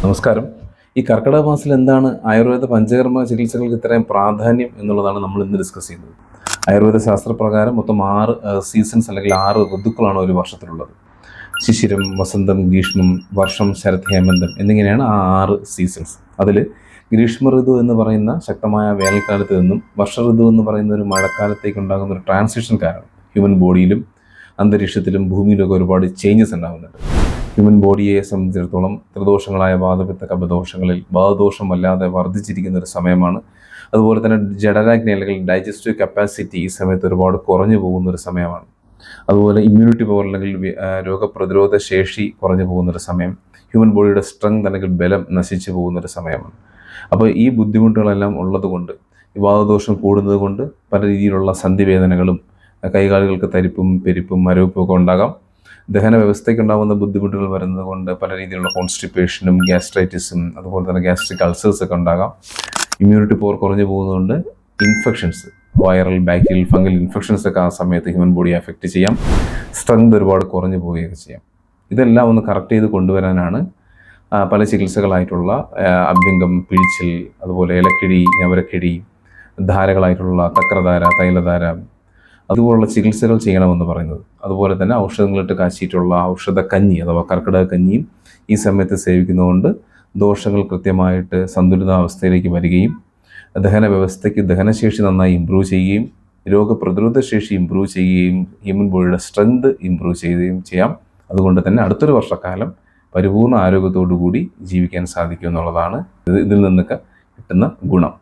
നമസ്കാരം. ഈ കർക്കിടക മാസത്തിൽ എന്താണ് ആയുർവേദ പഞ്ചകർമ്മ ചികിത്സകൾക്ക് ഇത്രയും പ്രാധാന്യം എന്നുള്ളതാണ് നമ്മൾ ഇന്ന് ഡിസ്കസ് ചെയ്യുന്നത്. ആയുർവേദ ശാസ്ത്രപ്രകാരം മൊത്തം 6 സീസൺസ് അല്ലെങ്കിൽ 6 ഋതുക്കളാണ് ഒരു വർഷത്തിലുള്ളത്. ശിശിരം, വസന്തം, ഗ്രീഷ്മം, വർഷം, ശരത്, ഹേമന്തം എന്നിങ്ങനെയാണ് ആ 6 സീസൺസ്. അതിൽ ഗ്രീഷ്മ ഋതു എന്ന് പറയുന്ന ശക്തമായ വേനൽക്കാലത്ത് നിന്നും വർഷ ഋതു എന്ന് പറയുന്ന ഒരു മഴക്കാലത്തേക്ക് ഉണ്ടാകുന്ന ഒരു ട്രാൻസിഷൻ കാരണം ഹ്യൂമൻ ബോഡിയിലും അന്തരീക്ഷത്തിലും ഭൂമിയിലൊക്കെ ഒരുപാട് ചേഞ്ചസ് ഉണ്ടാകുന്നുണ്ട്. ഹ്യൂമൻ ബോഡിയെ സംബന്ധിച്ചിടത്തോളം ത്രിദോഷങ്ങളായ വാതപിത്ത കഫദോഷങ്ങളിൽ വാതദോഷം വല്ലാതെ വർദ്ധിച്ചിരിക്കുന്ന ഒരു സമയമാണ്. അതുപോലെ തന്നെ ജഠരാഗ്നി അല്ലെങ്കിൽ ഡൈജസ്റ്റീവ് കപ്പാസിറ്റി ഈ സമയത്ത് ഒരുപാട് കുറഞ്ഞു പോകുന്ന ഒരു സമയമാണ്. അതുപോലെ ഇമ്മ്യൂണിറ്റി പവർ അല്ലെങ്കിൽ രോഗപ്രതിരോധ ശേഷി കുറഞ്ഞു പോകുന്നൊരു സമയം, ഹ്യൂമൻ ബോഡിയുടെ സ്ട്രെങ്ത് അല്ലെങ്കിൽ ബലം നശിച്ചു പോകുന്നൊരു സമയമാണ്. അപ്പോൾ ഈ ബുദ്ധിമുട്ടുകളെല്ലാം ഉള്ളതുകൊണ്ട്, ഈ വാതദോഷം കൂടുന്നത് കൊണ്ട് പല രീതിയിലുള്ള സന്ധിവേദനകളും കൈകാലുകൾക്ക് തരിപ്പും പെരിപ്പും മരവിപ്പും ഒക്കെ ഉണ്ടാകാം. ദഹന വ്യവസ്ഥയ്ക്ക് ഉണ്ടാകുന്ന ബുദ്ധിമുട്ടുകൾ വരുന്നത് കൊണ്ട് പല രീതിയിലുള്ള കോൺസ്റ്റിപ്പേഷനും ഗ്യാസ്ട്രൈറ്റിസും അതുപോലെ തന്നെ ഗ്യാസ്ട്രിക് അൾസേഴ്സ് ഒക്കെ ഉണ്ടാകാം. ഇമ്മ്യൂണിറ്റി പവർ കുറഞ്ഞു പോകുന്നതുകൊണ്ട് infections, viral, bacterial, fungal infections ഒക്കെ ആ സമയത്ത് ഹ്യൂമൻ ബോഡിയെ അഫക്റ്റ് ചെയ്യാം. സ്ട്രെങ്ത് ഒരുപാട് കുറഞ്ഞു പോവുകയൊക്കെ ചെയ്യാം. ഇതെല്ലാം ഒന്ന് കറക്റ്റ് ചെയ്ത് കൊണ്ടുവരാനാണ് പല ചികിത്സകളായിട്ടുള്ള അഭ്യംഗം, പിഴിച്ചിൽ, അതുപോലെ ഇലക്കിഴി, ഞവരക്കിഴി, ധാരകളായിട്ടുള്ള തക്രധാര, തൈലധാര, അതുപോലുള്ള ചികിത്സകൾ ചെയ്യണമെന്ന് പറയുന്നത്. അതുപോലെ തന്നെ ഔഷധങ്ങളിട്ട് കാച്ചിയിട്ടുള്ള ഔഷധക്കഞ്ഞി അഥവാ കർക്കിടക കഞ്ഞിയും ഈ സമയത്ത് സേവിക്കുന്നതുകൊണ്ട് ദോഷങ്ങൾ കൃത്യമായിട്ട് സന്തുലിതാവസ്ഥയിലേക്ക് വരികയും ദഹന വ്യവസ്ഥയ്ക്ക് ദഹനശേഷി നന്നായി ഇമ്പ്രൂവ് ചെയ്യുകയും രോഗപ്രതിരോധ ശേഷി ഇമ്പ്രൂവ് ചെയ്യുകയും ഹ്യൂമൻ ബോഡിയുടെ സ്ട്രെങ്ത് ഇമ്പ്രൂവ് ചെയ്യുകയും ചെയ്യാം. അതുകൊണ്ട് തന്നെ അടുത്തൊരു വർഷക്കാലം പരിപൂർണ്ണ ആരോഗ്യത്തോടു കൂടി ജീവിക്കാൻ സാധിക്കും എന്നുള്ളതാണ് ഇതിൽ നിന്നൊക്കെ കിട്ടുന്ന ഗുണം.